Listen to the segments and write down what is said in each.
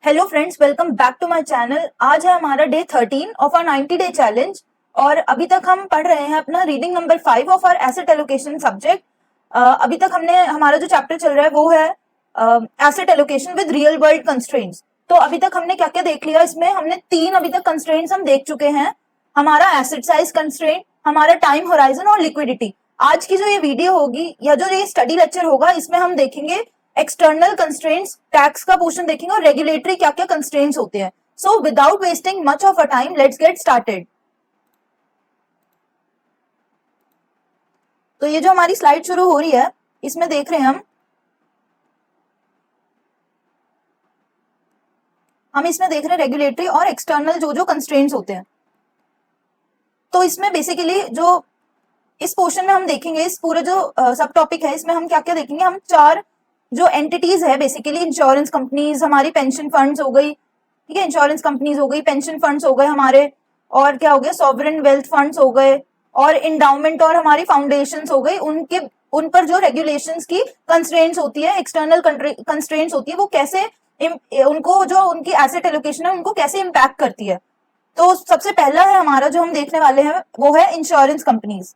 Hello friends, welcome back to my channel. आज है हमारा day 13 of our 90 day challenge और अभी तक हम पढ़ रहे हैं अपना reading number 5 of our asset allocation subject. अभी तक हमने हमारा जो चैप्टर चल रहा है वो है asset allocation with real world constraints. तो अभी तक हमने क्या क्या देख लिया, इसमें हमने 3 अभी तक कंस्ट्रेंट्स हम देख चुके हैं। हमारा एसेट साइज कंस्ट्रेंट, हमारा टाइम होराइजन और लिक्विडिटी। आज की जो ये वीडियो होगी या जो ये स्टडी लेक्चर होगा इसमें हम देखेंगे एक्सटर्नल कंस्ट्रेंट्स, टैक्स का पोर्शन देखेंगे और रेगुलेटरी क्या क्या कंस्ट्रेंट्स होते हैं। So without wasting much of a time let's get started. तो ये जो हमारी स्लाइड शुरू हो रही है इसमें देख रहे हैं हम इसमें देख रहे हैं रेगुलेटरी और एक्सटर्नल जो जो कंस्ट्रेंट्स होते हैं। तो इसमें बेसिकली जो इस पोर्शन में हम देखेंगे, इस पूरे जो सब टॉपिक है इसमें हम क्या क्या देखेंगे, हम 4 जो एंटिटीज है बेसिकली इंश्योरेंस कंपनीज, हमारी पेंशन फंड्स हो गई, ठीक है, इंश्योरेंस कंपनीज हो गई, पेंशन फंड्स हो गए हमारे, और क्या हो गया सॉवरेन वेल्थ फंड्स हो गए, और इंडाउमेंट और हमारी फाउंडेशंस हो गई। उन पर जो रेगुलेशंस की कंस्ट्रेंट्स होती है, एक्सटर्नल कंस्ट्रेंट्स होती है, वो कैसे उनको जो उनकी एसेट एलोकेशन है उनको कैसे इम्पैक्ट करती है। तो सबसे पहला है हमारा जो हम देखने वाले हैं वो है इंश्योरेंस कंपनीज।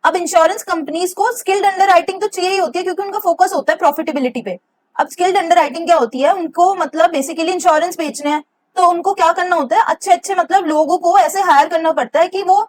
अब इंश्योरेंस कंपनीज को स्किल्ड अंडरराइटिंग तो चाहिए ही होती है क्योंकि उनका फोकस होता है प्रॉफिटेबिलिटी पे। अब स्किल्ड अंडरराइटिंग क्या होती है, उनको मतलब बेसिकली इंश्योरेंस बेचने हैं तो उनको क्या करना होता है, अच्छे अच्छे मतलब लोगों को ऐसे हायर करना पड़ता है कि वो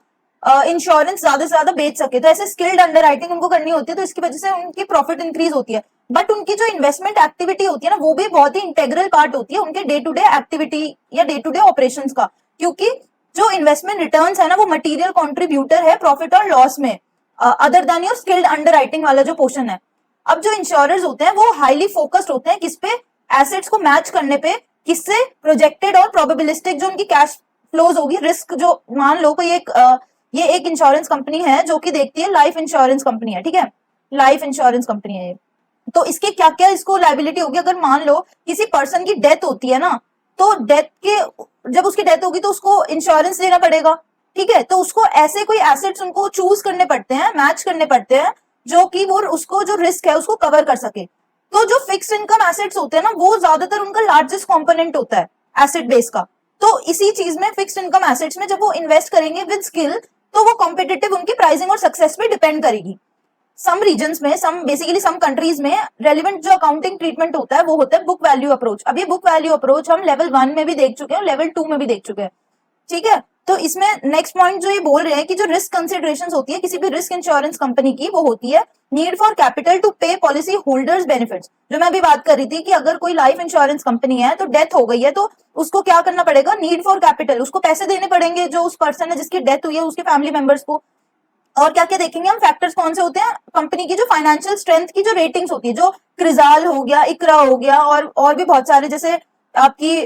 इंश्योरेंस ज्यादा से ज्यादा बेच सके। तो ऐसे स्किल्ड अंडरराइटिंग उनको करनी होती है, तो इसकी वजह से उनकी प्रॉफिट इंक्रीज होती है। बट उनकी जो इन्वेस्टमेंट एक्टिविटी होती है ना वो भी बहुत ही इंटेग्रल पार्ट होती है उनके डे टू डे एक्टिविटी या डे टू डे ऑपरेशंस का, क्योंकि जो इन्वेस्टमेंट रिटर्न्स है ना वो मटेरियल कॉन्ट्रीब्यूटर है प्रॉफिट और लॉस में, other than your skilled underwriting वाला जो पोर्शन है। अब जो इंश्योरर्स होते हैं वो हाईली फोकस्ड होते हैं किस पे, एसेट्स को मैच करने पे, किससे, प्रोजेक्टेड और प्रोबेबिलिस्टिक जो उनकी कैश फ्लोज होगी, रिस्क जो मान लो कोई ये एक इंश्योरेंस कंपनी है जो कि देखती है, लाइफ इंश्योरेंस कंपनी है, ठीक है, लाइफ इंश्योरेंस कंपनी है ये। तो इसके क्या क्या इसको लाइबिलिटी होगी, अगर मान लो किसी पर्सन की डेथ होती है ना, तो डेथ के जब उसकी डेथ होगी तो उसको इंश्योरेंस देना पड़ेगा, ठीक है। तो उसको ऐसे कोई एसेट्स उनको चूज करने पड़ते हैं, मैच करने पड़ते हैं जो कि वो उसको जो रिस्क है उसको कवर कर सके। तो जो फिक्स्ड इनकम एसेट्स होते हैं ना वो ज्यादातर उनका लार्जेस्ट कंपोनेंट होता है एसेट बेस का। तो इसी चीज में फिक्स्ड इनकम एसेट्स में जब वो इन्वेस्ट करेंगे विद स्किल तो वो कॉम्पिटिटिव उनकी प्राइसिंग और सक्सेस पे डिपेंड करेगी। सम रीजन्स में, सम कंट्रीज में रेलिवेंट जो अकाउंटिंग ट्रीटमेंट होता है वो होता है बुक वैल्यू अप्रोच। अब ये बुक वैल्यू अप्रोच हम लेवल 1 में भी देख चुके हैं, लेवल 2 में भी देख चुके हैं, ठीक है। तो इसमें नेक्स्ट पॉइंट जो ये बोल रहे हैं कि जो रिस्क कंसिडरेशंस होती है किसी भी रिस्क इंश्योरेंस कंपनी की, वो होती है नीड फॉर कैपिटल टू पे पॉलिसी होल्डर्स बेनिफिट्स। जो मैं अभी बात कर रही थी कि अगर कोई लाइफ इंश्योरेंस कंपनी है तो डेथ हो गई है तो उसको क्या करना पड़ेगा, नीड फॉर कैपिटल, उसको पैसे देने पड़ेंगे जो उस पर्सन है जिसकी डेथ हुई है उसके फैमिली मेंबर्स को। और क्या क्या देखेंगे हम, फैक्टर्स कौन से होते हैं, कंपनी की जो फाइनेंशियल स्ट्रेंथ की जो रेटिंग्स होती है, जो क्रिजाल हो गया, इकरा हो गया, और भी बहुत सारे, जैसे आपकी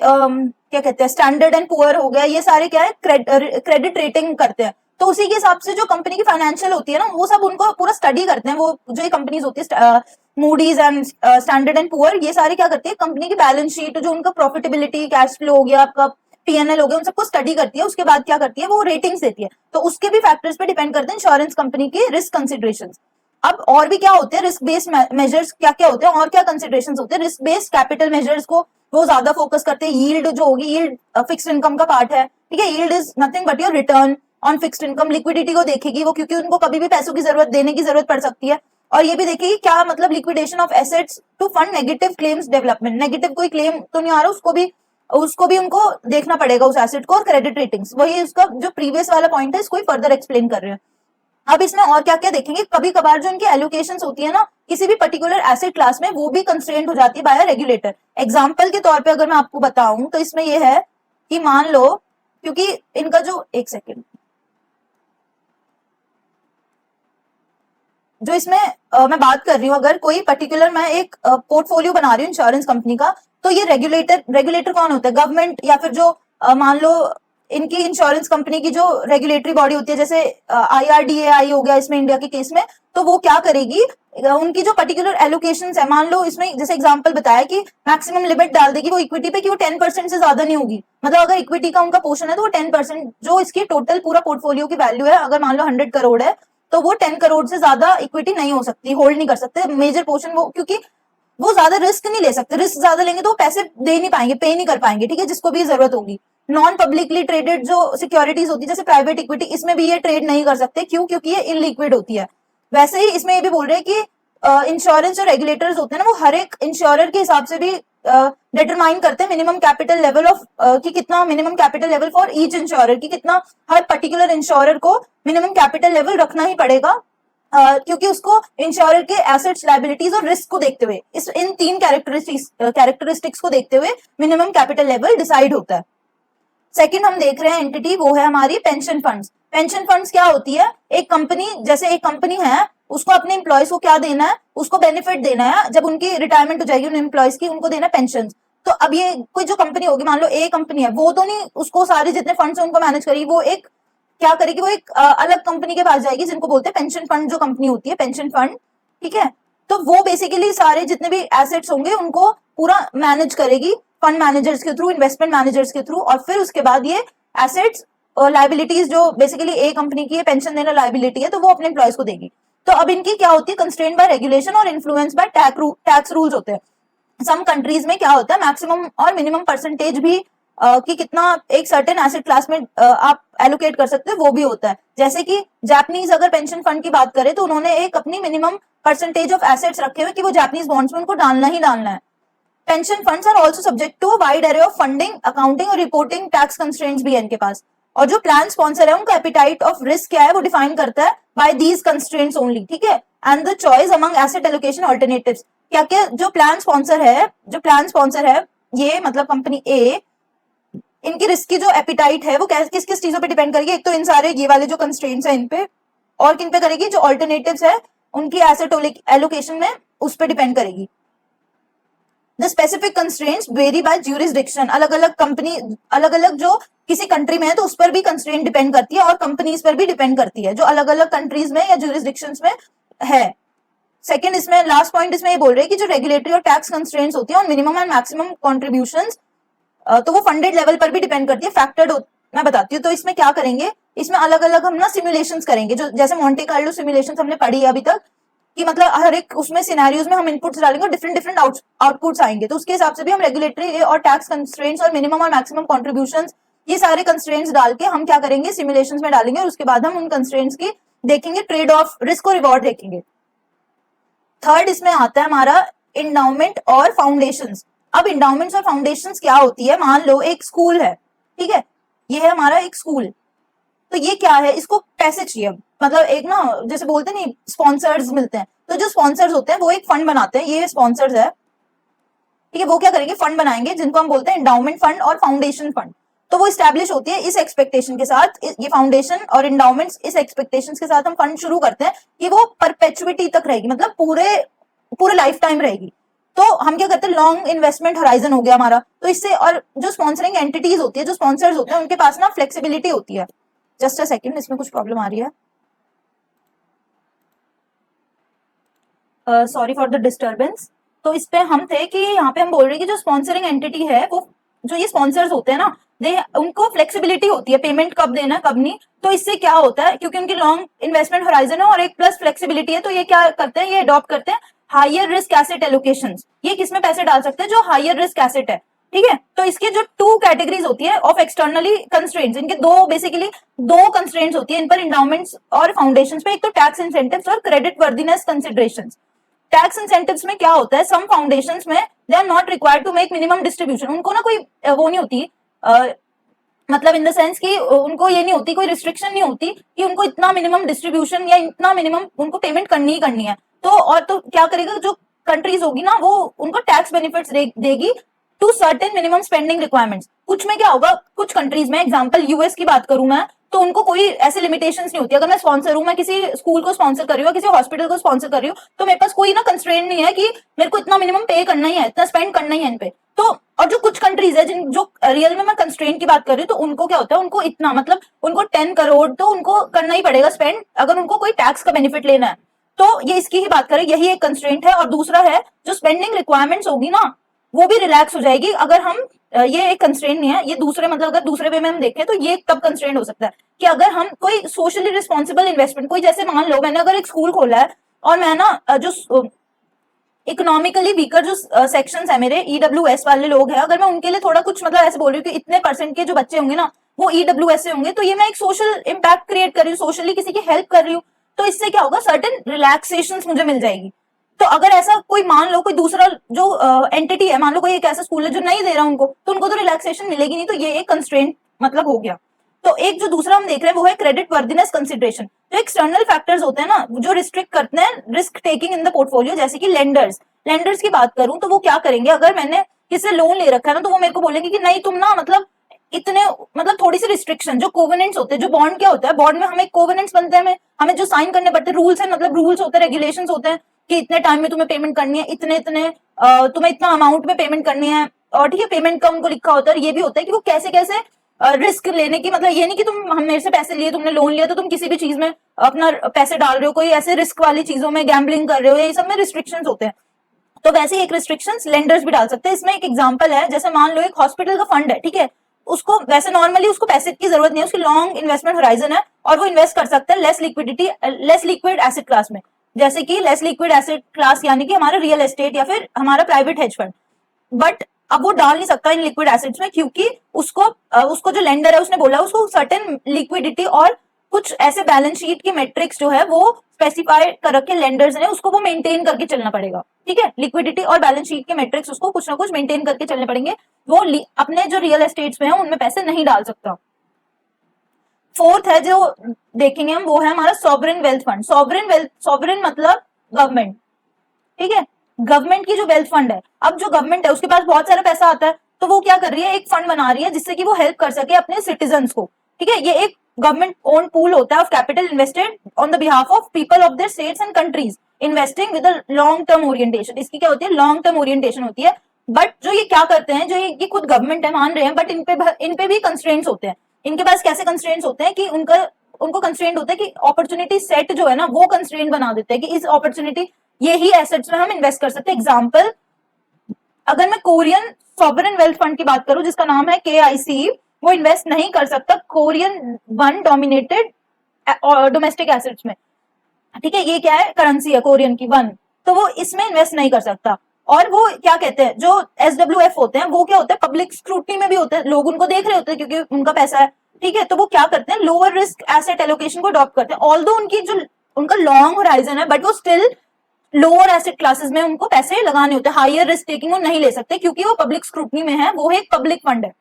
क्या कहते हैं स्टैंडर्ड एंड पुअर हो गया, ये सारे क्या है क्रेडिट रेटिंग करते हैं। तो उसी के हिसाब से जो कंपनी की फाइनेंशियल होती है ना वो सब उनको पूरा स्टडी करते हैं। वो जो ये कंपनीज होती है Moody's and standard and poor, ये सारे क्या करती है, कंपनी की बैलेंस शीट, जो उनका प्रॉफिटेबिलिटी, कैश फ्लो हो गया, आपका पीएनएल हो गया, उन सबको स्टडी करती है। उसके बाद क्या करती है, वो रेटिंग्स देती है। तो उसके भी फैक्टर्स पे डिपेंड करते हैं इंश्योरेंस कंपनी के रिस्क कंसिडरेशंस। अब और भी क्या होते हैं रिस्क बेस्ड मेजर्स, क्या क्या होते हैं और क्या कंसिडरेशंस होते हैं, रिस्क बेस्ड कैपिटल मेजर्स को वो ज्यादा फोकस करते हैं। यील्ड जो होगी, यील्ड फिक्स्ड इनकम का पार्ट है, ठीक है, yield is nothing but your return on fixed income. Liquidity को देखेगी वो, क्योंकि उनको कभी भी पैसों की जरूरत देने की जरूरत पड़ सकती है। और ये भी देखेगी क्या मतलब liquidation of assets to fund negative claims development, negative कोई क्लेम तो नहीं आ रहा, उसको भी उनको देखना पड़ेगा उस एसेट को। और क्रेडिट रेटिंग्स, वही उसका जो प्रीवियस वाला पॉइंट है इसको ही फर्दर एक्सप्लेन कर रहे हैं। अब इसमें और क्या क्या देखेंगे, कभी कभार जो इनकी एलोकेशंस होती है ना किसी भी पर्टिकुलर एसेट क्लास में, वो भी कंस्ट्रेंट हो जाती है बाय रेगुलेटर। एग्जांपल के तौर पे अगर मैं आपको बताऊं तो इसमें ये है कि मान लो, क्योंकि इनका जो, एक सेकेंड, जो इसमें मैं बात कर रही हूँ, अगर कोई पर्टिकुलर मैं एक पोर्टफोलियो बना रही हूँ इंश्योरेंस कंपनी का, तो ये रेगुलेटर कौन होता है, गवर्नमेंट, या फिर जो मान लो इनकी इंश्योरेंस कंपनी की जो रेगुलेटरी बॉडी होती है, जैसे IRDAI हो गया इसमें इंडिया के केस में, तो वो क्या करेगी, उनकी जो पर्टिकुलर एलोकेशंस है, मान लो इसमें जैसे एग्जांपल बताया कि मैक्सिमम लिमिट डाल देगी वो इक्विटी पे कि वो 10% से ज्यादा नहीं होगी। मतलब अगर इक्विटी का उनका पोर्शन है तो वो 10%, जो इसकी टोटल पूरा पोर्टफोलियो की वैल्यू है, अगर मान लो 100 करोड़ है तो वो 10 करोड़ से ज्यादा इक्विटी नहीं हो सकती, होल्ड नहीं कर सकते मेजर पोर्शन वो, क्योंकि वो ज्यादा रिस्क नहीं ले सकते, रिस्क ज्यादा लेंगे तो वो पैसे दे नहीं पाएंगे, पे नहीं कर पाएंगे, ठीक है, जिसको भी जरूरत होगी। नॉन पब्लिकली ट्रेडेड जो सिक्योरिटीज होती है जैसे प्राइवेट इक्विटी, इसमें भी ये ट्रेड नहीं कर सकते, क्यों? क्योंकि ये इनलिक्विड होती है। वैसे ही इसमें ये भी बोल रहे हैं कि इंश्योरेंस जो रेगुलेटर्स होते हैं ना, वो हर एक इंश्योरर के हिसाब से भी डिटरमाइन करते हैं मिनिमम कैपिटल लेवल ऑफ कि कितना minimum capital level for each insurer, कि कितना हर पर्टिकुलर इंश्योरर को मिनिमम कैपिटल लेवल रखना ही पड़ेगा, क्योंकि उसको इंश्योरर के एसेट्स, लायबिलिटीज और रिस्क को देखते हुए, इन तीन कैरेक्टरिस्टिक्स को देखते हुए मिनिमम कैपिटल लेवल डिसाइड होता है। सेकंड हम देख रहे हैं एंटिटी, वो है हमारी पेंशन फंड्स। पेंशन फंड्स क्या होती है? एक कंपनी, जैसे एक कंपनी है, उसको अपने एम्प्लॉयज को क्या देना है? उसको बेनिफिट देना है, जब उनकी रिटायरमेंट हो जाएगी उन एम्प्लॉयज की, उनको देना पेंशन। तो अब ये कोई जो कंपनी होगी, मान लो ए कंपनी है, वो तो नहीं उसको सारे जितने फंड्स उनको मैनेज करेगी, वो एक क्या करेगी, वो एक अलग कंपनी के पास जाएगी जिनको बोलते हैं पेंशन फंड, जो कंपनी होती है पेंशन फंड, ठीक है। तो वो बेसिकली सारे जितने भी एसेट्स होंगे उनको पूरा मैनेज करेगी फंड मैनेजर्स के थ्रू, इन्वेस्टमेंट मैनेजर्स के थ्रू, और फिर उसके बाद ये एसेट्स और लायबिलिटीज जो बेसिकली ए कंपनी की पेंशन देना लायबिलिटी है, तो वो अपने एम्प्लॉयज को देगी। तो अब इनकी क्या होती है? कंस्ट्रेंट बाय रेगुलेशन और इन्फ्लुएंस बाय टैक्स रूल्स होते हैं। सम कंट्रीज में क्या होता है, मैक्सिमम और मिनिमम परसेंटेज भी कि कितना एक सर्टेन एसेट क्लास में आप एलोकेट कर सकते हो, वो भी होता है। जैसे कि जापानीज अगर पेंशन फंड की बात करें तो उन्होंने एक अपनी मिनिमम परसेंटेज ऑफ एसेट्स रखे हुए कि वो जापानीज बॉन्ड्स में उनको डालना ही डालना है। Pension funds are also subject to wide array of funding, accounting और रिपोर्टिंग टैक्स कंस्ट्रेंट्स भी है इनके पास। और जो प्लान स्पॉन्सर है उनका एपिटाइट ऑफ रिस्क क्या है वो डिफाइन करता है बाय दीज कंस्ट्रेंट्स ओनली, ठीक है। And the choice among asset allocation alternatives, क्या क्या जो प्लान स्पॉन्सर है ये मतलब कंपनी ए, इनकी रिस्क की जो एपिटाइट है वो किस किस चीजों पे डिपेंड करेगी? एक तो इन सारे ये वाले जो कंस्ट्रेंट्स है इन पे, और किन पे करेगी? जो अल्टरनेटिव्स है उनकी एसेट एलोकेशन में, उस पे डिपेंड करेगी। The specific constraints vary by jurisdiction, अलग अलग कंपनी, अलग अलग जो किसी कंट्री में है तो उस पर भी कंस्ट्रेंट डिपेंड करती है, और कंपनीज पर भी डिपेंड करती है जो अलग अलग कंट्रीज में या ज्यूरिसडिक्शंस में है। सेकंड, इसमें लास्ट पॉइंट इसमें ये बोल रहे हैं कि जो रेगुलेटरी और टैक्स कंस्ट्रेंट्स होती है और मिनिमम एंड मैक्सिमम कॉन्ट्रीब्यूशंस, तो वो फंडेड लेवल पर भी डिपेंड करती है, फैक्टर्ड। मैं बताती हूँ। तो इसमें क्या करेंगे, इसमें अलग अलग हम ना सिमुलेशंस करेंगे, जो जैसे मोंटे कार्लो सिमुलेशंस हमने पढ़ी है अभी तक, कि मतलब हर एक उसमें सिनेरियोज में हम इनपुट्स डालेंगे और डिफरेंट डिफरेंट आउटपुट्स आएंगे, तो उसके हिसाब से भी हम रेगुलेटरी और टैक्स कंस्ट्रेंट्स और मिनिमम और मैक्सिमम कॉन्ट्रीब्यूशंस, ये सारे कंस्ट्रेंट्स डाल के हम क्या करेंगे, सिमुलेशंस में डालेंगे, और उसके बाद हम उन कंस्ट्रेंट्स की देखेंगे ट्रेड ऑफ, रिस्क और रिवॉर्ड देखेंगे। थर्ड इसमें आता है हमारा इंडाउमेंट और फाउंडेशंस। अब इंडाउमेंट्स और फाउंडेशंस क्या होती है? मान लो एक स्कूल है, ठीक है, ये है हमारा एक स्कूल, तो ये क्या है, इसको पैसे चाहिए, मतलब एक ना जैसे बोलते नहीं स्पॉन्सर्स मिलते हैं, तो जो स्पॉन्सर्स होते हैं वो एक फंड बनाते हैं, ये स्पॉन्सर्स है, ठीक है, वो क्या करेंगे, फंड बनाएंगे जिनको हम बोलते हैं इंडाउमेंट फंड और फाउंडेशन फंड। तो वो स्टैब्लिश होती है इस एक्सपेक्टेशन के साथ, ये फाउंडेशन और इंडाउमेंट्स इस एक्सपेक्टेशन के साथ हम फंड शुरू करते हैं कि वो परपेचुइटी तक रहेगी, मतलब पूरे लाइफ टाइम रहेगी। तो हम क्या करते हैं, लॉन्ग इन्वेस्टमेंट होराइजन हो गया हमारा, तो इससे, और जो स्पॉन्सरिंग एंटिटीज होती है, जो स्पॉन्सर्स होते हैं, उनके पास ना फ्लेक्सिबिलिटी होती है। जस्ट अ सेकंड, इसमें कुछ प्रॉब्लम आ रही है, सॉरी फॉर द डिस्टर्बेंस। तो इस पे हम थे कि यहाँ पे हम बोल रहे हैं कि जो स्पॉन्सरिंग एंटिटी है, वो जो ये स्पॉन्सर्स होते हैं ना, उनको फ्लेक्सिबिलिटी होती है पेमेंट कब देना कब नहीं। तो इससे क्या होता है, क्योंकि उनकी लॉन्ग इन्वेस्टमेंट होराइजन है और एक प्लस फ्लेक्सिबिलिटी है, तो ये क्या करते हैं, ये अडॉप्ट करते हैं हायर रिस्क एसेट एलोकेशन। ये किसमें पैसे डाल सकते हैं? जो हायर रिस्क एसेट है, ठीक है। तो इसके जो टू कैटेगरीज होती है ऑफ एक्सटर्नली कंस्ट्रेंट्स, इनके बेसिकली दो कंस्ट्रेंट्स होती है इन पर इंडाउमेंट्स और फाउंडेशंस पे, एक तो टैक्स इंसेंटिव्स और credit worthiness considerations. Tax incentives में क्या होता है, सम फाउंडेशंस में they are not required to make minimum distribution, उनको ना कोई वो नहीं होती, मतलब इन द सेंस कि उनको ये नहीं होती, कोई रिस्ट्रिक्शन नहीं होती कि उनको इतना मिनिमम डिस्ट्रीब्यूशन या इतना मिनिमम उनको पेमेंट करनी ही करनी है। तो और तो क्या करेगा, जो कंट्रीज होगी ना वो उनको टैक्स बेनिफिट्स देगी to certain minimum spending requirements. कुछ में क्या होगा, कुछ कंट्रीज में, एग्जांपल यूएस की बात करूं मैं, तो उनको कोई ऐसे लिमिटेशंस नहीं होती। अगर मैं स्पॉन्सर हूं, मैं किसी स्कूल को स्पॉन्सर कर रही हूँ, किसी हॉस्पिटल को स्पॉन्सर कर रही हूँ, तो मेरे पास कोई ना कंस्ट्रेंट नहीं है कि मेरे को इतना मिनिमम पे करना ही है, इतना स्पेंड करना ही है इन पे। तो और जो कुछ कंट्रीज है जिन जो रियल में मैं कंस्ट्रेंट की बात कर रही हूँ, तो उनको क्या होता है, उनको इतना मतलब उनको 10 करोड़ तो उनको करना ही पड़ेगा स्पेंड, अगर उनको कोई टैक्स का बेनिफिट लेना है। तो ये इसकी ही बात करें, यही एक कंस्ट्रेंट है। और दूसरा है जो स्पेंडिंग रिक्वायरमेंट्स होगी ना, वो भी रिलैक्स हो जाएगी अगर हम, ये एक कंस्ट्रेंट नहीं है, ये दूसरे मतलब अगर दूसरे वे में हम देखें तो ये तब कंस्ट्रेंट हो सकता है कि अगर हम कोई सोशली रिस्पॉन्सिबल इन्वेस्टमेंट, कोई जैसे मान लो मैंने अगर एक स्कूल खोला है और मैं ना जो इकोनॉमिकली वीकर जो सेक्शंस है मेरे ईडब्ल्यूएस वाले लोग हैं, अगर मैं उनके लिए थोड़ा कुछ मतलब ऐसे बोल रही हूँ कि इतने परसेंट के जो बच्चे होंगे ना वो ईडब्ल्यूएस से होंगे, तो ये मैं एक सोशल इम्पैक्ट क्रिएट कर रही हूँ, सोशली किसी की हेल्प कर रही हूँ, तो इससे क्या होगा, सर्टेन रिलैक्सेशन मुझे मिल जाएगी। तो अगर ऐसा कोई मान लो कोई दूसरा जो एंटिटी है, मान लो कोई एक ऐसा स्कूल है जो नहीं दे रहा उनको, तो उनको तो रिलैक्सेशन मिलेगी नहीं, तो ये एक कंस्ट्रेंट मतलब हो गया। तो एक जो दूसरा हम देख रहे हैं वो है क्रेडिट वर्दीनेस कंसिडरेशन। जो एक्सटर्नल फैक्टर्स होते हैं ना जो रिस्ट्रिक्ट करते हैं risk taking in the portfolio, जैसे कि लेंडर्स की बात करूं तो वो क्या करेंगे, अगर मैंने किसी लोन ले रखा है ना तो वो मेरे को बोलेंगे कि नहीं तुम ना मतलब इतने मतलब थोड़ी सी रिस्ट्रिक्शन, जो कोवेनेंट्स होते हैं, जो बॉन्ड क्या होता है, बॉन्ड में हमें कोवेनेंट्स बनते हैं, हमें जो साइन करने पड़ते हैं, रूल्स है मतलब रूल्स होते हैं, रेगुलेशंस होते हैं कि इतने टाइम में तुम्हें पेमेंट करनी है, इतने इतने तुम्हें इतना अमाउंट में पेमेंट करनी है, और ठीक है पेमेंट का उनको लिखा होता है। ये भी होता है कि वो कैसे कैसे रिस्क लेने की, मतलब ये नहीं कि तुम हम मेरे से पैसे लिए, तुमने लोन लिया तो तुम किसी भी चीज में अपना पैसे डाल रहे हो, कोई ऐसे रिस्क वाली चीजों में गैम्बलिंग कर रहे हो, ये सब में रिस्ट्रिक्शंस होते हैं। तो वैसे ही एक रिस्ट्रिक्शंस लेंडर्स भी डाल सकते हैं। इसमें एक एग्जांपल है, जैसे मान लो एक हॉस्पिटल का फंड है, ठीक है, उसको वैसे नॉर्मली उसको पैसे की जरूरत नहीं है, उसकी लॉन्ग इन्वेस्टमेंट होराइजन है और वो इन्वेस्ट कर सकता है लेस लिक्विड एसेट क्लास में, जैसे कि लेस लिक्विड एसेट क्लास यानी कि हमारा रियल एस्टेट या फिर हमारा प्राइवेट हेज फंड। बट अब वो डाल नहीं सकता इन लिक्विड एसेट्स में, क्योंकि उसको जो लेंडर है उसने बोला उसको सर्टेन लिक्विडिटी और कुछ ऐसे बैलेंस शीट के मेट्रिक्स जो है वो स्पेसिफाई कर रखे लेंडर्स ने, उसको वो मेंटेन करके चलना पड़ेगा। ठीक है, लिक्विडिटी और बैलेंस शीट के मेट्रिक्स उसको कुछ ना कुछ मेंटेन करके चलने पड़ेंगे, वो अपने जो रियल एस्टेट्स में है उनमें पैसे नहीं डाल सकता। फोर्थ है जो देखेंगे हम, वो है हमारा सॉवरेन वेल्थ फंड। सॉवरेन मतलब गवर्नमेंट, ठीक है, गवर्नमेंट की जो वेल्थ फंड है, अब जो गवर्नमेंट है उसके पास बहुत सारा पैसा आता है, तो वो क्या कर रही है, एक फंड बना रही है जिससे कि वो हेल्प कर सके अपने सिटीजन्स को। ठीक है, ये एक गवर्नमेंट ओन पूल होता है of capital invested on the behalf of people of their states and countries investing with long term orientation. इसकी क्या होती है, लॉन्ग टर्म ओरिएंटेशन होती है। बट जो ये क्या करते हैं, जो ये खुद गवर्नमेंट है मान रहे हैं, बट इन पे भी कंस्ट्रेंट्स होते हैं। इनके पास कैसे कंस्ट्रेंट्स होते हैं कि उनको कंस्ट्रेंट होता है कि अपॉर्चुनिटी सेट जो है ना वो कंस्ट्रेंट बना देते हैं कि इस अपॉर्चुनिटी ये ही एसेट्स में हम इन्वेस्ट कर सकते हैं। एग्जाम्पल, अगर मैं कोरियन सॉवरेन वेल्थ फंड की बात करूं जिसका नाम है KIC, वो इन्वेस्ट नहीं कर सकता Korean one dominated domestic assets में। ठीक है, ये क्या है, करेंसी है कोरियन की वन, तो वो इसमें इन्वेस्ट नहीं कर सकता। और वो क्या कहते हैं, जो SWF होते हैं वो क्या होता है, पब्लिक स्क्रूटनी में भी होते हैं, लोग उनको देख रहे होते हैं क्योंकि उनका पैसा है। ठीक है, तो वो क्या करते हैं, लोअर रिस्क एसेट एलोकेशन को अडॉप्ट करते हैं। ऑल्दो उनकी जो उनका लॉन्ग होराइजन है, बट वो स्टिल लोअर एसेट क्लासेस में उनको पैसे लगाने होते हैं। हायर रिस्क टेकिंग वो नहीं ले सकते क्योंकि वो पब्लिक स्क्रूटनी में है, वो एक पब्लिक फंड है।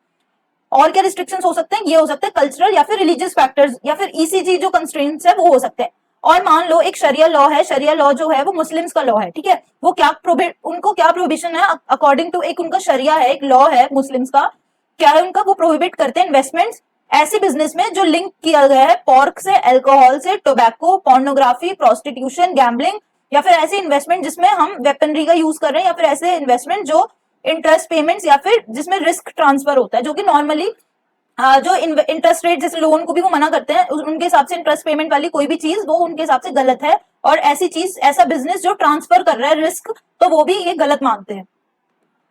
और क्या रिस्ट्रिक्शंस हो सकते हैं, ये हो सकते हैं कल्चरल या फिर रिलीजियस फैक्टर्स या फिर ECG जो कंस्ट्रेंट्स है वो हो सकते हैं। और मान लो एक शरिया लॉ है, शरिया लॉ जो है वो मुस्लिम्स का लॉ है। ठीक है, वो क्या उनको क्या प्रोहिबिशन है, अकॉर्डिंग टू एक उनका शरिया है, एक लॉ है मुस्लिम्स का, क्या है उनका, वो प्रोहिबिट करते हैं इन्वेस्टमेंट्स ऐसे बिजनेस में जो लिंक किया गया है पॉर्क से, अल्कोहल से, टोबैको, पोर्नोग्राफी, प्रोस्टिट्यूशन, गैम्बलिंग, या फिर ऐसे इन्वेस्टमेंट जिसमें हम वेपनरी का यूज कर रहे हैं, या फिर ऐसे इन्वेस्टमेंट जो इंटरेस्ट पेमेंट्स या फिर जिसमें रिस्क ट्रांसफर होता है, जो कि नॉर्मली जो इंटरेस्ट रेट जैसे लोन को भी वो मना करते हैं, उनके हिसाब से इंटरेस्ट पेमेंट वाली कोई भी चीज वो उनके हिसाब से गलत है, और ऐसी चीज ऐसा बिजनेस जो ट्रांसफर कर रहा है रिस्क, तो वो भी ये गलत मानते हैं।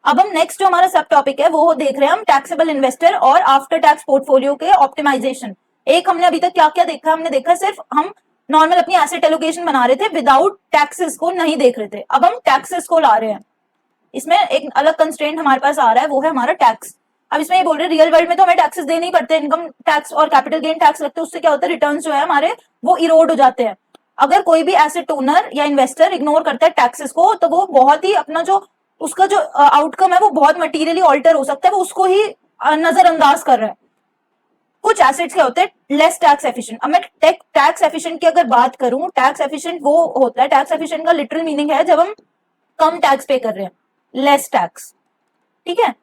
अब हम नेक्स्ट जो हमारा सब टॉपिक है वो देख रहे हैं हम टैक्सेबल इन्वेस्टर और आफ्टर टैक्स पोर्टफोलियो के ऑप्टिमाइजेशन। एक हमने अभी तक क्या क्या देखा, हमने देखा सिर्फ हम नॉर्मल अपनी एसेट एलोकेशन बना रहे थे विदाउट टैक्सेस को नहीं देख रहे थे, अब हम टैक्सेस को ला रहे हैं। इसमें एक अलग कंस्ट्रेंट हमारे पास आ रहा है, वो है हमारा टैक्स। अब इसमें ये बोल रहे हैं रियल वर्ल्ड में तो हमें टैक्सेस देने ही पड़ते हैं, इनकम टैक्स और कैपिटल गेन टैक्स लगते हैं, उससे क्या होता है, रिटर्न्स जो है हमारे वो इरोड हो जाते हैं। अगर कोई भी एसेट ओनर या इन्वेस्टर इग्नोर करता है टैक्सेस को, तो वो बहुत ही अपना जो उसका जो आउटकम है वो बहुत मटीरियली ऑल्टर हो सकता है, वो उसको ही नजरअंदाज कर रहा है। कुछ एसेट्स क्या होते हैं लेस टैक्स एफिशिएंट। अब मैं टैक्स एफिशिएंट की अगर बात करूं, टैक्स एफिशिएंट वो होता है, टैक्स एफिशिएंट का लिटरल मीनिंग है जब हम कम टैक्स पे कर रहे हैं, लेस टैक्स। ठीक है,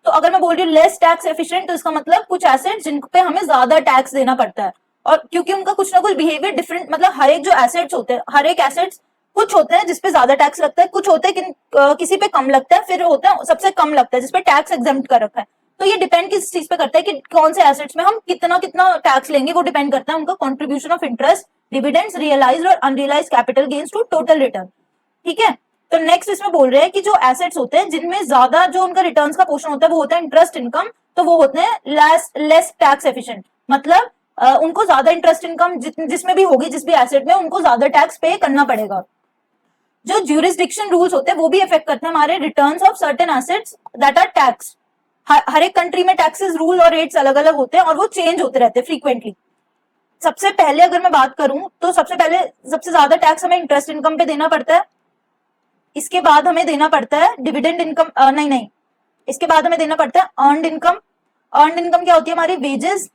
तो अगर मैं बोल रही हूँ लेस टैक्स एफिशिएंट, तो इसका मतलब कुछ एसेट जिन पे हमें ज्यादा टैक्स देना पड़ता है, और क्योंकि उनका कुछ ना कुछ बिहेवियर डिफरेंट, मतलब हर एक जो एसेट्स होते हैं, हर एक एसेट्स कुछ होते हैं जिसपे ज्यादा टैक्स लगता है, कुछ होते हैं किसी पे कम लगता है, फिर होता है सबसे कम लगता है जिसपे टैक्स एग्जेम्प्ट कर रखा है। तो ये डिपेंड किस चीज पे करता है कि कौन से एसेट्स में हम कितना कितना टैक्स लेंगे, वो डिपेंड करता है उनका contribution of interest, dividends, realised और unrealised capital gains to total return. ठीक है, तो नेक्स्ट इसमें बोल रहे हैं कि जो एसेट्स होते हैं जिनमें ज्यादा जो उनका रिटर्न्स का पोर्शन होता है वो होता है इंटरेस्ट इनकम, तो वो होते हैं लेस टैक्स एफिशिएंट। मतलब उनको ज्यादा इंटरेस्ट इनकम जिसमें भी होगी, जिस भी एसेट में, उनको ज्यादा टैक्स पे करना पड़ेगा। जो ज्यूरिसडिक्शन रूल्स होते हैं वो भी इफेक्ट करते हैं हमारे returns of certain assets that are tax. हर एक कंट्री में टैक्सेस रूल और रेट्स अलग अलग होते हैं और वो चेंज होते रहते हैं फ्रीक्वेंटली। सबसे पहले अगर मैं बात करूं तो सबसे ज्यादा टैक्स हमें इंटरेस्ट इनकम पे देना पड़ता है। इसके बाद हमें देना पड़ता है डिविडेंड इनकम, नहीं, इसके बाद हमें देना पड़ता है अर्नड इनकम। अर्नड इनकम क्या होती है? हमारी वेजेस,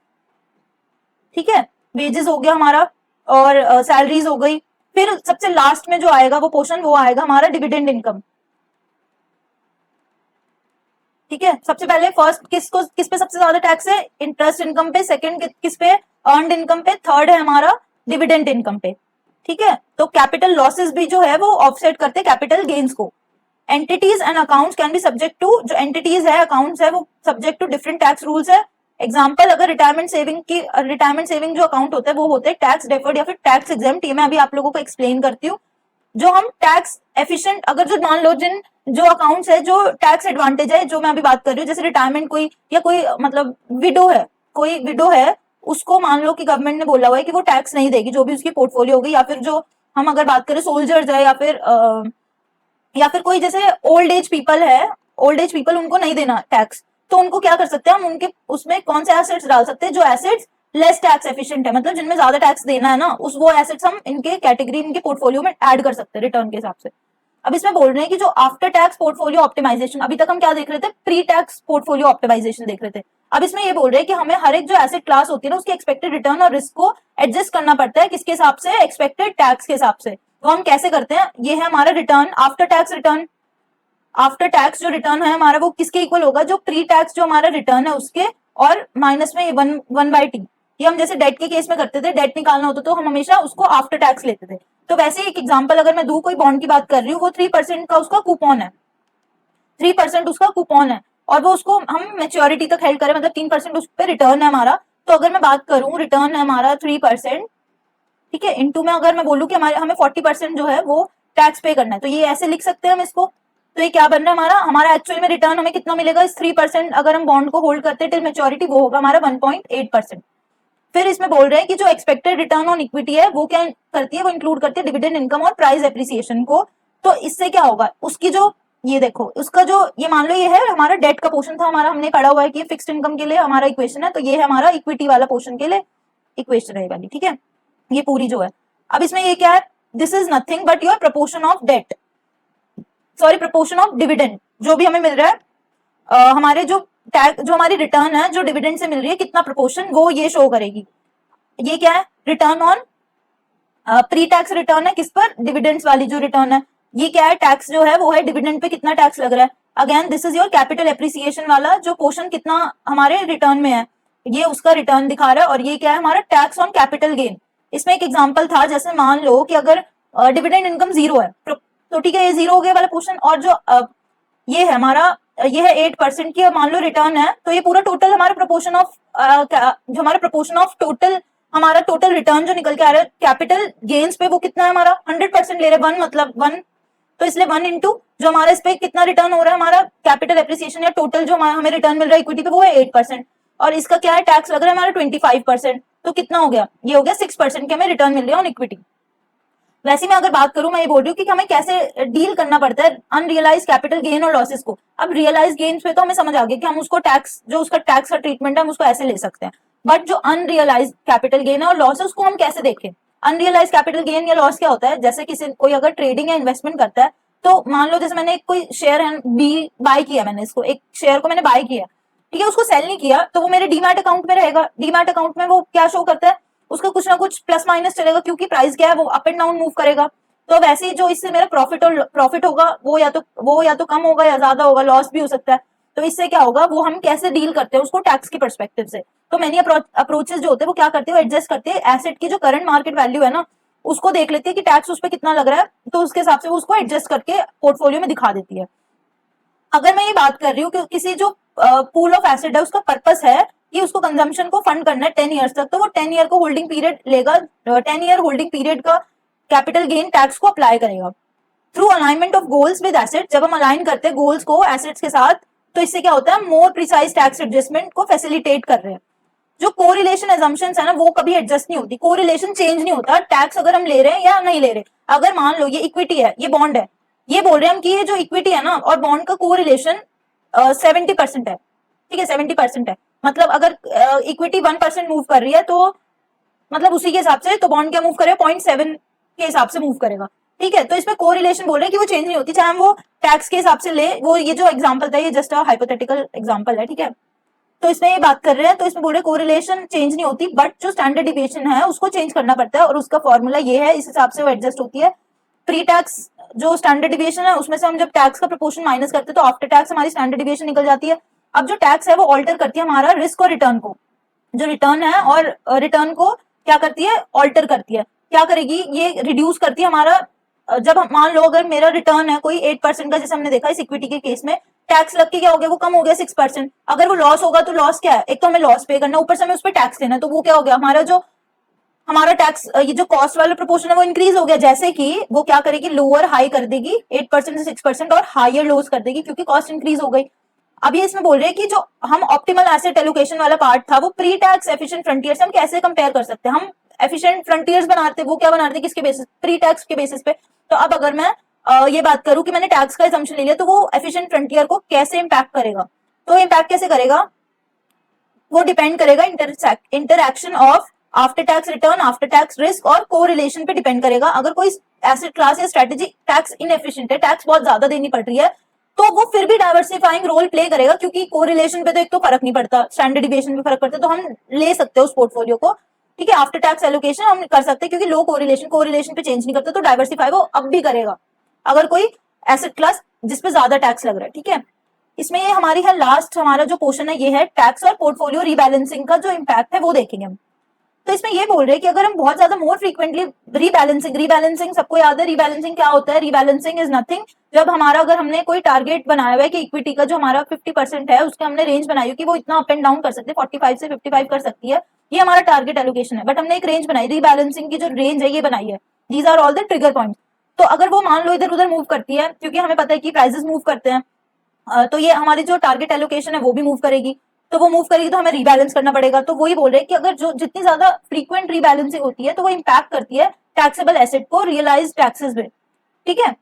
ठीक है, वेजेस हो गया हमारा और सैलरीज हो गई। फिर सबसे लास्ट में जो आएगा वो पोर्शन वो आएगा हमारा डिविडेंड इनकम, ठीक है। सबसे पहले फर्स्ट किस पे सबसे ज्यादा टैक्स है? इंटरेस्ट इनकम पे। सेकंड किस पे? अर्नड इनकम पे। थर्ड है हमारा डिविडेंड इनकम पे, ठीक है। तो कैपिटल लॉसेस भी जो है वो ऑफसेट करते हैं कैपिटल गेन्स को। Entities and accounts can be subject to, जो एंटिटीज है, अकाउंट्स है, वो subject to different tax rules है। एग्जाम्पल, अगर रिटायरमेंट सेविंग जो अकाउंट होता है वो होते हैं टैक्स डेफर्ड या फिर टैक्स एग्जेम्प्ट। ये मैं अभी आप लोगों को एक्सप्लेन करती हूँ। जो हम टैक्स एफिशिएंट, अगर जो मान लो जो अकाउंट्स है जो टैक्स एडवांटेज है, जो मैं अभी बात कर रही हूँ, जैसे रिटायरमेंट कोई या कोई मतलब कोई विडो है, उसको मान लो कि गवर्नमेंट ने बोला हुआ है कि वो टैक्स नहीं देगी, जो भी उसकी पोर्टफोलियो होगी। या फिर जो हम अगर बात करें सोल्जर्स है या फिर कोई जैसे ओल्ड एज पीपल उनको नहीं देना टैक्स, तो उनको क्या कर सकते हैं हम? उनके उसमें कौन से एसेट्स डाल सकते हैं? जो एसेट्स लेस टैक्स एफिशिएंट है, मतलब जिनमें ज्यादा टैक्स देना है ना, वो एसेट्स हम इनके कैटेगरी, इनके पोर्टफोलियो में ऐड कर सकते हैं रिटर्न के हिसाब से। अब इसमें बोल रहे हैं कि जो आफ्टर टैक्स पोर्टफोलियो ऑप्टिमाइजेशन, अभी तक हम क्या देख रहे थे? प्री टैक्स पोर्टफोलियो ऑप्टिमाइजेशन देख रहे थे। अब इसमें ये बोल रहे हैं कि हमें हर एक जो एसेट क्लास होती है ना, उसकी एक्सपेक्टेड रिटर्न और रिस्क को एडजस्ट करना पड़ता है। किसके हिसाब से? एक्सपेक्टेड टैक्स के हिसाब से। तो हम कैसे करते हैं? ये है हमारा return, after tax return. After tax जो रिटर्न है हमारा वो किसके इक्वल होगा? जो प्री टैक्स जो हमारा रिटर्न है उसके, और माइनस में वन बाई टी। ये हम जैसे डेट के केस में करते थे, डेट निकालना होता तो हम हमेशा उसको आफ्टर टैक्स लेते थे। तो वैसे एक एग्जांपल अगर मैं दूं, कोई बॉन्ड की बात कर रही हूँ, वो 3% का उसका कूपन है, 3% उसका कूपन है, और वो उसको हम मेच्योरिटी तक हेल्ड करें, मतलब 3% उस पर रिटर्न है हमारा। तो अगर मैं बात करूं, रिटर्न है हमारा 3%, ठीक है, इंटू में अगर मैं बोलूं कि हमें 40% जो है वो टैक्स पे करना है, तो ये ऐसे लिख सकते हैं हम इसको। तो ये क्या बन रहा है हमारा एक्चुअल में रिटर्न हमें कितना मिलेगा? इस 3% अगर हम बॉन्ड को होल्ड करते हैं टिल मेच्योरिटी, वो होगा हमारा 1.8%। फिर इसमें बोल रहे हैं कि जो एक्सपेक्टेड रिटर्न ऑन इक्विटी है वो क्या करती है? वो इंक्लूड करती है डिविडेंड इनकम और प्राइस एप्रिसिएशन को। तो इससे क्या होगा? उसकी जो ये देखो, उसका जो ये मान लो ये है हमारा डेट का पोर्शन था हमारा, हमने पढ़ा हुआ है कि फिक्स्ड इनकम के लिए हमारा इक्वेशन है, तो ये है हमारा इक्विटी वाला पोर्शन के लिए इक्वेशन है वाली, ठीक है, ये पूरी जो है। अब इसमें ये क्या है? This is nothing but your proportion of debt, sorry proportion of dividend, जो भी हमें मिल रहा है हमारे जो हमारी रिटर्न है जो डिविडेंड से मिल रही है, कितना प्रपोर्शन, वो ये शो करेगी। ये क्या है? Return on pre tax return है, किस पर? डिविडेंड्स वाली जो रिटर्न है। ये क्या है? टैक्स जो है वो है डिविडेंड पे कितना टैक्स लग रहा है। Again this is your capital appreciation वाला जो पोर्शन कितना हमारे रिटर्न में है, ये उसका रिटर्न दिखा रहा है। और ये क्या है? हमारा टैक्स ऑन कैपिटल गेन। इसमें एक एग्जांपल था, जैसे मान लो कि अगर डिविडेंड इनकम 0 है, तो ठीक है, ये 0 हो गया वाला पोर्शन, और जो ये है हमारा, ये है 8% की मान लो रिटर्न है, तो ये पूरा टोटल हमारा प्रपोर्शन ऑफ जो हमारा प्रपोर्शन ऑफ हमारा टोटल रिटर्न जो निकल के आ रहा है कैपिटल गेन्स पे, वो कितना है हमारा? 100% ले रहे हैं, 1 मतलब 1, तो इसलिए 1 इंटू जो हमारा इस पे कितना रिटर्न हो रहा है हमारा कैपिटल एप्रिसिएशन या टोटल जो हमें रिटर्न मिल रहा है इक्विटी पे, वो है 8%, और इसका क्या है? टैक्स लग रहा है हमारा 25%, तो कितना हो गया? ये हो गया 6% के हमें रिटर्न मिल रहा है ऑन इक्विटी। वैसे मैं अगर बात करूं, मैं ये बोल रही हूँ कि हमें कैसे डील करना पड़ता है अनरियलाइज कैपिटल गेन और लॉसेस को। अब रियलाइज गेन्स पे तो हमें समझ आ गया कि हम उसको टैक्स, जो उसका टैक्स का ट्रीटमेंट है हम उसको ऐसे ले सकते हैं, बट जो अनरियलाइज कैपिटल गेन है और लॉस है उसको हम कैसे देखें? अनरियलाइज कैपिटल गेन या लॉस क्या होता है? जैसे कोई अगर ट्रेडिंग या इन्वेस्टमेंट करता है, तो मान लो जैसे मैंने कोई शेयर है बाय किया, मैंने इसको एक शेयर को मैंने बाय किया, ठीक है, उसको सेल नहीं किया, तो वो मेरे डीमैट अकाउंट में रहेगा। डीमैट अकाउंट में वो क्या शो करता है? उसका कुछ ना कुछ प्लस माइनस चलेगा, क्योंकि प्राइस क्या है वो अप एंड डाउन मूव करेगा। तो वैसे ही जो इससे मेरा प्रॉफिट होगा वो या तो कम होगा या ज्यादा होगा, लॉस भी हो सकता है। तो इससे क्या होगा, वो हम कैसे डील करते हैं उसको टैक्स के पर्सपेक्टिव से। तो मैनी अप्रोचेस जो होते हैं वो क्या करते हैं? एडजस्ट करते हैं एसेट की जो करंट मार्केट वैल्यू है ना, उसको देख लेती है कि टैक्स उस पर कितना लग रहा है, तो उसके हिसाब से वो उसको एडजस्ट करके पोर्टफोलियो में दिखा देती है। अगर मैं ये बात कर रही हूँ कि किसी जो पूल ऑफ एसेट है उसका पर्पस है कि उसको कंजम्पशन को फंड करना है 10 ईयर्स तक, तो वो 10 ईयर को होल्डिंग पीरियड लेगा, 10 ईयर होल्डिंग पीरियड का कैपिटल गेन टैक्स को अप्लाई करेगा through alignment of goals with asset. जब हम अलाइन करते हैं गोल्स को एसेट्स के साथ, तो इससे क्या होता है? मोर प्रिसाइज टैक्स एडजस्टमेंट को फैसिलिटेट कर रहे हैं। जो कोरिलेशन एजम्पशंस है ना वो कभी एडजस्ट नहीं होती, कोरिलेशन चेंज नहीं होता, टैक्स अगर हम ले रहे हैं या नहीं ले रहे। अगर मान लो ये इक्विटी है, ये बॉन्ड है, ये बोल रहे हैं हम कि ये जो इक्विटी है ना और बॉन्ड का कोरिलेशन 70% है, ठीक है 70% है, मतलब अगर इक्विटी 1% मूव कर रही है तो मतलब उसी के हिसाब से तो बॉन्ड क्या मूव करेगा 0.7 के हिसाब से मूव करेगा, ठीक है। तो इसमें कोरिलेशन बोल रहे हैं कि वो चेंज नहीं होती, चाहे हम वो टैक्स के हिसाब से ले, वो ये जो एग्जांपल था ये जस्ट हाइपोथेटिकल एग्जांपल है, ठीक है। तो इसमें ये बात कर रहे हैं, तो इसमें बोल रहे कोरिलेशन चेंज नहीं होती, बट जो स्टैंडर्ड डिविएशन है उसको चेंज करना पड़ता है और उसका फॉर्मूला ये है, इस हिसाब से वो एडजस्ट होती है। प्री टैक्स जो स्टैंडर्ड डिविएशन है उसमें से हम जब टैक्स का प्रोपोर्शन माइनस करते हैं तो आफ्टर टैक्स हमारी स्टैंडर्ड डिविएशन निकल जाती है। अब जो टैक्स है वो ऑल्टर करती है हमारा रिस्क और रिटर्न को, जो रिटर्न है और रिटर्न को क्या करती है, ऑल्टर करती है। क्या करेगी, ये रिड्यूस करती है हमारा, जब मान लो अगर मेरा रिटर्न है कोई 8% का, जैसे हमने देखा इस इक्विटी के केस में, टैक्स लग के क्या हो गया, वो कम हो गया 6%। अगर वो लॉस होगा तो लॉस क्या है, एक तो हमें लॉस पे करना, ऊपर से हमें उस पर टैक्स देना, तो वो क्या हो गया हमारा जो हमारा टैक्स, ये जो कॉस्ट वाला प्रोपोर्शन है वो इंक्रीज हो गया, जैसे कि वो क्या करेगी, लोअर हाई कर देगी 8% से 6% और हायर लोस कर देगी क्योंकि कॉस्ट इंक्रीज हो गई। अब ये इसमें बोल रहे हैं कि जो हम ऑप्टिमल एसेट एलोकेशन वाला पार्ट था वो प्री टैक्स एफिशिएंट फ्रंटियर से हम कैसे कंपेयर कर सकते हैं। हम एफिशिएंट फ्रंटियर्स बनाते, वो क्या बनाते हैं, किसके बेसिस, प्री टैक्स के बेसिस पे। तो अब अगर मैं ये बात करूं कि मैंने टैक्स का असम्पशन ले लिया तो वो एफिशिएंट फ्रंटियर को कैसे इंपैक्ट करेगा, तो इंपैक्ट कैसे करेगा, वो डिपेंड करेगा interaction of after tax return, after tax risk और कोरिलेशन पे डिपेंड करेगा। अगर कोई एसेट क्लास या स्ट्रेटेजी टैक्स इनएफिशिएंट है, टैक्स बहुत ज्यादा देनी पड़ रही है, तो वो फिर भी डाइवर्सिफाइंग रोल प्ले करेगा क्योंकि कोरिलेशन पे तो एक तो फर्क नहीं पड़ता, स्टैंडर्ड डिविएशन पे फर्क पड़ता है, तो हम ले सकते हैं उस पोर्टफोलियो को, ठीक है। आफ्टर टैक्स एलोकेशन हम कर सकते हैं क्योंकि लो कोरिलेशन पे चेंज नहीं करता, तो डाइवर्सिफाई वो अब भी करेगा अगर कोई एसेट क्लास जिसपे ज्यादा टैक्स लग रहा है, ठीक है। इसमें ये हमारी है लास्ट, हमारा जो पोर्शन है ये है टैक्स और पोर्टफोलियो रीबैलेंसिंग का जो इम्पैक्ट है वो देखेंगे हम। तो इसमें ये बोल रहे हैं कि अगर हम बहुत ज्यादा मोर फ्रीक्वेंटली रीबैलेंसिंग सबको याद है, रीबैलेंसिंग क्या होता है, रीबैलेंसिंग इज नथिंग, जब हमारा अगर हमने कोई टारगेट बनाया हुआ है कि इक्विटी का जो हमारा 50% है उसके हमने रेंज बनाई हो कि वो इतना अप एंड डाउन कर सकते हैं, 45 से 55 कर सकती है, ये हमारा टारगेट एलोकेशन है, बट हमने एक रेंज बनाई, रीबैलेंसिंग की जो रेंज है ये बनाई है, these are all the trigger point. तो अगर वो मान लो इधर उधर मूव करती है, क्योंकि हमें पता है कि प्राइसेस मूव करते हैं, तो ये हमारी जो टारगेट एलोकेशन है वो भी मूव करेगी, तो वो मूव करेगी तो हमें रीबैलेंस करना पड़ेगा। तो वही बोल रहे हैं कि अगर जो जितनी ज्यादा फ्रीक्वेंट रीबैलेंसिंग होती है तो वो इम्पैक्ट करती है टैक्सेबल एसेट को रियलाइज टैक्सेस में, ठीक है।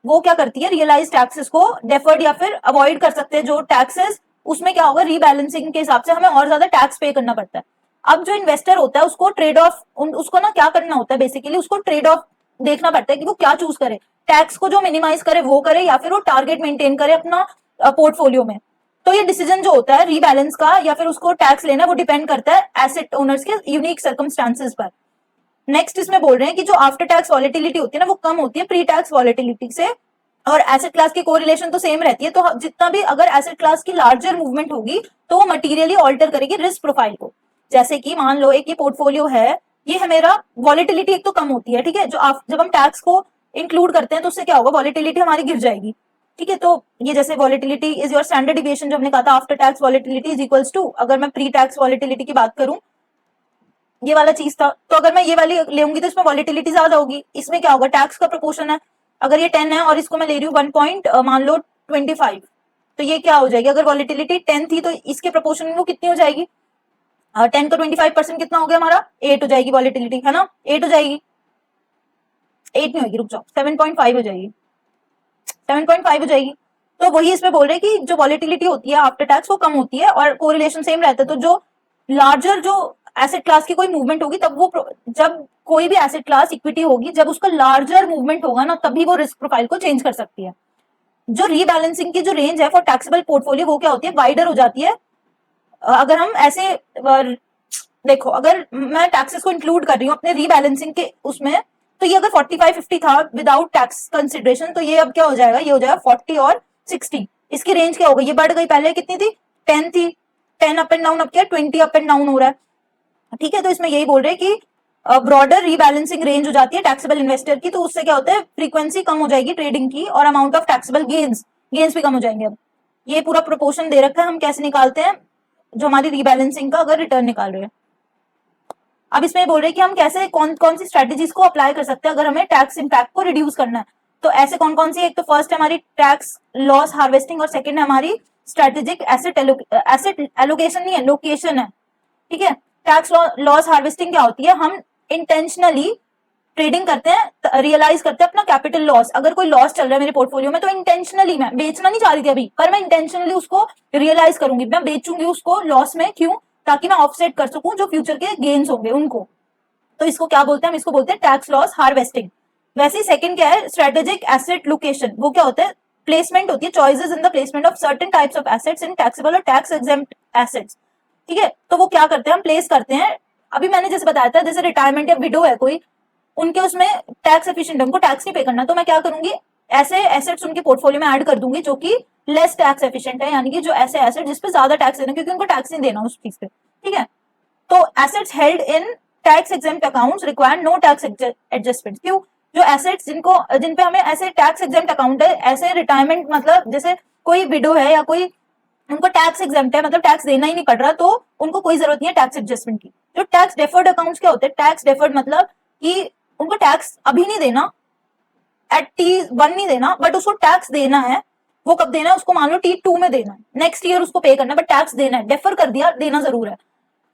वो क्या करती है, रियलाइज टैक्सेस को डेफर्ड या फिर अवॉइड कर सकते हैं जो टैक्सेस, उसमें क्या होगा, रीबैलेंसिंग के हिसाब से हमें और ज्यादा टैक्स पे करना पड़ता है। अब जो इन्वेस्टर होता है उसको ट्रेड ऑफ, उसको ना क्या करना होता है, बेसिकली उसको ट्रेड ऑफ देखना पड़ता है कि वो क्या चूज करे, टैक्स को जो मिनिमाइज करे वो करे या फिर वो टारगेट मेंटेन करे अपना पोर्टफोलियो में। तो ये डिसीजन जो होता है रीबैलेंस का या फिर उसको टैक्स लेना, वो डिपेंड करता है एसेट ओनर्स के यूनिक सर्कमस्टांसेस पर। नेक्स्ट इसमें बोल रहे हैं कि जो आफ्टर टैक्स वॉलेटिलिटी होती है ना वो कम होती है प्री टैक्स वॉलेटिलिटी से, और एसेट क्लास की कोरिलेशन तो सेम रहती है, तो जितना भी अगर एसेट क्लास की लार्जर मूवमेंट होगी तो वो मटीरियली ऑल्टर करेगी रिस्क प्रोफाइल को। जैसे कि मान लो एक ये पोर्टफोलियो है, ये है मेरा, वॉलेटिलिटी एक तो कम होती है, ठीक है, जो जब हम टैक्स को इंक्लूड करते हैं तो उससे क्या होगा, वॉलेटिलिटी हमारी गिर जाएगी, ठीक है। तो ये जैसे volatility is your standard deviation जो हमने कहा था, after tax volatility is equals to, अगर मैं प्री टैक्स वॉलेटिलिटी की बात करूं, ये वाला चीज था, तो अगर मैं ये वाली लेंगी तो इसमें वॉलेटिलिटी ज्यादा होगी, इसमें क्या होगा, टैक्स का प्रोपोर्शन है, अगर ये 10 है और इसको मैं ले रही हूँ 1 पॉइंट मान लो 25, तो ये क्या हो जाएगी, अगर वॉलेटिलिटी 10 थी तो इसके प्रोपोर्शन में वो कितनी हो जाएगी, 10 का 25% कितना हो गया हमारा, 8 हो जाएगी वॉलेटिलिटी, है ना, 8 हो जाएगी, 8 नहीं होगी, रुक जाओ, 7.5 हो जाएगी, 7.5 हो जाएगी। तो वही इसमें बोल रहे हैं कि जो वॉलेटिलिटी होती है आफ्टर टैक्स वो कम होती है और कोरिलेशन सेम रहता है, तो जो लार्जर जो एसेट क्लास की कोई मूवमेंट होगी तब वो, जब कोई भी एसेट क्लास इक्विटी होगी जब उसका लार्जर मूवमेंट होगा ना तभी वो रिस्क प्रोफाइल को चेंज कर सकती है। जो रीबैलेंसिंग की जो रेंज है फॉर टैक्सेबल पोर्टफोलियो वो क्या होती है, वाइडर हो जाती है। अगर हम ऐसे देखो, अगर मैं टैक्सेस को इंक्लूड कर रही हूँ अपने रीबैलेंसिंग के उसमें, तो ये अगर 45-50 था विदाउट टैक्स कंसिडरेशन, तो ये अब क्या हो जाएगा, ये हो जाएगा 40 और 60, इसकी रेंज क्या हो गई, ये बढ़ गई, पहले कितनी थी, 10 थी, 10 अप एंड डाउन, अब क्या 20 अप एंड डाउन हो रहा है, ठीक है। तो इसमें यही बोल रहे हैं कि ब्रॉडर रीबैलेंसिंग रेंज हो जाती है टैक्सेबल इन्वेस्टर की, तो उससे क्या होता है, फ्रीक्वेंसी कम हो जाएगी ट्रेडिंग की और अमाउंट ऑफ टैक्सेबल गेन्स भी कम हो जाएंगे। अब ये पूरा प्रोपोर्शन दे रखा है, हम कैसे निकालते हैं जो हमारी रीबैलेंसिंग का अगर रिटर्न निकाल रहे हैं। अब इसमें बोल रहे हैं कि हम कैसे कौन कौन सी स्ट्रेटेजीज को अप्लाई कर सकते हैं अगर हमें टैक्स इंपैक्ट को रिड्यूस करना है। तो ऐसे कौन कौन सी, एक तो फर्स्ट है हमारी टैक्स लॉस हार्वेस्टिंग और सेकंड है हमारी स्ट्रेटेजिक एसेट एलोकेशन नहीं है, लोकेशन है, ठीक है। टैक्स लॉस हार्वेस्टिंग क्या होती है, हम इंटेंशनली ट्रेडिंग करते हैं, रियलाइज करते हैं अपना कैपिटल लॉस। अगर कोई लॉस चल रहा है मेरे पोर्टफोलियो में तो इंटेंशनली, मैं बेचना नहीं चाह रही थी अभी, पर मैं इंटेंशनली उसको रियलाइज करूंगी, मैं बेचूंगी उसको लॉस में। क्यों? ताकि मैं ऑफसेट कर सकूं जो फ्यूचर के गेन्स होंगे उनको। तो इसको क्या बोलते हैं, हम इसको बोलते हैं टैक्स लॉस हार्वेस्टिंग। वैसे सेकंड क्या है, स्ट्रेटेजिक एसेट लोकेशन। वो क्या होता है, प्लेसमेंट होती है, choices in the placement of certain types of assets in taxable और टैक्स एग्जेम्प्ट एसेट्स। ठीक है, तो वो क्या करते हैं, हम प्लेस करते हैं। अभी मैंने जैसे बताया था, जैसे रिटायरमेंट या विडो है कोई, उनके उसमें टैक्स एफिशिएंट, उनको टैक्स नहीं पे करना, तो मैं क्या करूंगी, ऐसे एसेट्स उनके पोर्टफोलियो में ऐड कर दूंगी जो कि लेस टैक्स एफिशिएंट है, यानी कि जो ऐसे एसेट जिसपे ज्यादा टैक्स देना, क्योंकि उनको टैक्स नहीं देना उस चीज पे। ठीक है, तो assets held in tax exempt accounts require no tax adjustment. क्यों? जो एसेट्स जिन पे हमें ऐसे टैक्स एग्जेम्प्ट अकाउंट है, ऐसे रिटायरमेंट, मतलब जैसे कोई विडो है या कोई, उनको टैक्स एग्जेम्प्ट है, मतलब टैक्स देना ही नहीं पड़ रहा, तो उनको कोई जरूरत नहीं है टैक्स एडजस्टमेंट की। जो टैक्स डेफर्ड अकाउंट्स क्या होते हैं, टैक्स डेफर्ड मतलब कि उनको टैक्स अभी नहीं देना, एट T1 नहीं देना, बट उसको टैक्स देना है। वो कब देना है, उसको मान लो T2 में देना है, नेक्स्ट ईयर उसको पे करना है, बट टैक्स देना है, डेफर कर दिया, देना जरूर है।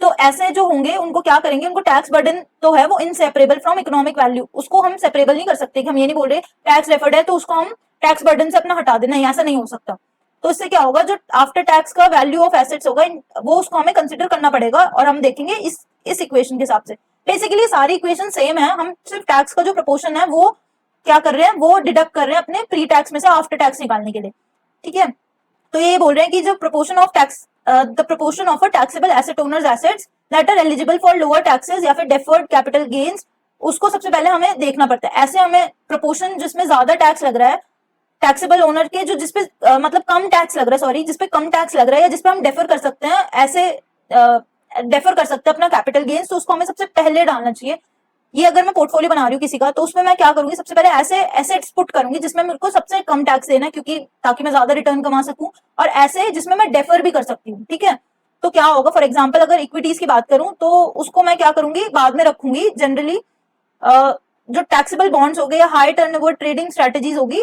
तो ऐसे जो होंगे उनको क्या करेंगे, उनको टैक्स बर्डन तो है वो इनसेपरेबल फ्रॉम इकोनॉमिक वैल्यू, उसको हम सेपरेबल नहीं कर सकते कि हम ये नहीं बोल रहे टैक्स डेफर्ड है तो उसको हम टैक्स बर्डन से अपना हटा देना, ऐसा नहीं हो सकता। तो इससे क्या होगा, जो आफ्टर टैक्स का वैल्यू ऑफ एसेट्स होगा वो उसको हमें कंसिडर करना पड़ेगा, और हम देखेंगे इस इक्वेशन के हिसाब से। बेसिकली सारी इक्वेशन सेम है, हम सिर्फ टैक्स का जो प्रपोर्शन है वो क्या कर रहे हैं, वो डिडक्ट कर रहे हैं अपने प्री टैक्स में से आफ्टर टैक्स निकालने के लिए। ठीक है, तो ये बोल रहे हैं कि जो proportion of tax, the proportion of a taxable asset owners assets that are eligible for lower taxes या फिर डेफर्ड कैपिटल गेन्स, उसको सबसे पहले हमें देखना पड़ता है। ऐसे हमें प्रोपोर्शन जिसमें ज्यादा टैक्स लग रहा है टैक्सेबल ओनर के, जो जिसपे मतलब कम टैक्स लग रहा है, सॉरी, जिसपे कम टैक्स लग रहा है या जिसपे हम डेफर कर सकते हैं, ऐसे डेफर कर सकते हैं अपना कैपिटल गेन्स, तो उसको हमें सबसे पहले डालना चाहिए। ये अगर मैं पोर्टफोलियो बना रही हूँ किसी का, तो उसमें मैं क्या करूंगी, सबसे पहले ऐसे एसेट्स पुट करूंगी जिसमें मेरे को सबसे कम टैक्स देना है, क्योंकि ताकि मैं ज्यादा रिटर्न कमा सकूं, और ऐसे जिसमें मैं डेफर भी कर सकती हूँ। ठीक है, तो क्या होगा, फॉर एग्जाम्पल अगर इक्विटीज की बात करूं तो उसको मैं क्या करूंगी, बाद में रखूंगी। जनरली जो टैक्सेबल बॉन्ड्स हो गए या हाई टर्नओवर ट्रेडिंग स्ट्रेटेजीज होगी,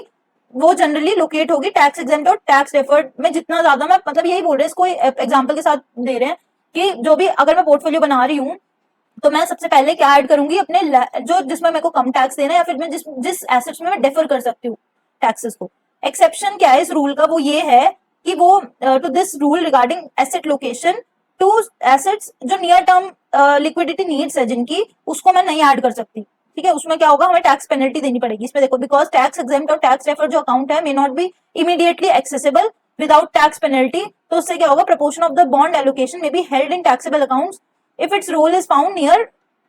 वो जनरली लोकेट होगी टैक्स एग्जेम्प्ट और टैक्स डेफर्ड में। जितना ज्यादा मैं, मतलब यही बोल रहे हैं, इसको एग्जाम्पल के साथ दे रहे हैं कि जो भी अगर मैं पोर्टफोलियो बना रही हूँ, तो मैं सबसे पहले क्या ऐड करूंगी, अपने जो जिसमें मेरे को कम टैक्स देना है, या फिर मैं जिस एसेट्स में मैं डेफर कर सकती हूँ टैक्सेस को। एक्सेप्शन क्या है इस रूल का, वो ये है कि वो to this rule regarding asset location to assets जो नियर टर्म लिक्विडिटी नीड्स है जिनकी, उसको मैं नहीं ऐड कर सकती। ठीक है, उसमें क्या होगा, हमें टैक्स पेनल्टी देनी पड़ेगी इसमें। देखो, बिकॉज टैक्स एग्जेम्प्ट और टैक्स डेफर जो अकाउंट है may not be immediately accessible without tax penalty, तो उससे क्या होगा, proportion of the bond allocation में be held in taxable accounts if it's role is found near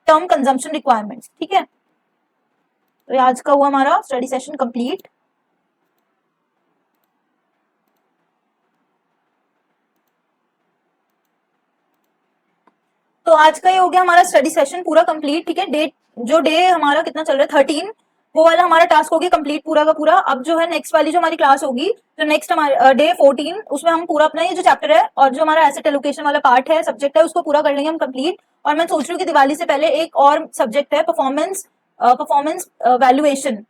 term consumption requirements. ठीक है, तो आज का हुआ हमारा स्टडी सेशन कंप्लीट। तो आज का ये हो गया हमारा स्टडी सेशन पूरा कंप्लीट। ठीक है, डे हमारा कितना चल रहा है, 13, वो वाला हमारा टास्क हो गया कंप्लीट पूरा का पूरा। अब जो है नेक्स्ट वाली जो हमारी क्लास होगी, जो नेक्स्ट हमारे डे 14, उसमें हम पूरा अपना ये जो चैप्टर है और जो हमारा एसेट एलोकेशन वाला पार्ट है, सब्जेक्ट है, उसको पूरा कर लेंगे हम कंप्लीट। और मैं सोच रही हूँ कि दिवाली से पहले एक और सब्जेक्ट है, परफॉर्मेंस वैल्यूएशन,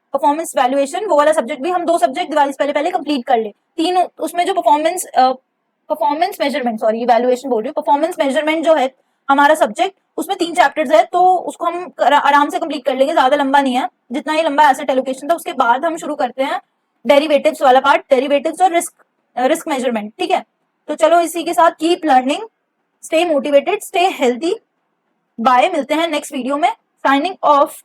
वो वाला सब्जेक्ट भी हम 2 सब्जेक्ट दिवाली से पहले कंप्लीट कर ले। 3 उसमें जो परफॉर्मेंस मेजरमेंट, सॉरी वैल्यूएशन बोल रही हूँ, परफॉर्मेंस मेजरमेंट जो है हमारा सब्जेक्ट, उसमें 3 चैप्टर्स है, तो उसको हम आराम से कंप्लीट कर लेंगे, ज्यादा लंबा नहीं है, जितना ही लंबा एसेट एलोकेशन था। उसके बाद हम शुरू करते हैं डेरिवेटिव्स वाला पार्ट, डेरिवेटिव्स और रिस्क मेजरमेंट। ठीक है, तो चलो इसी के साथ keep learning, stay motivated, stay healthy, bye, मिलते हैं नेक्स्ट वीडियो में। Signing of.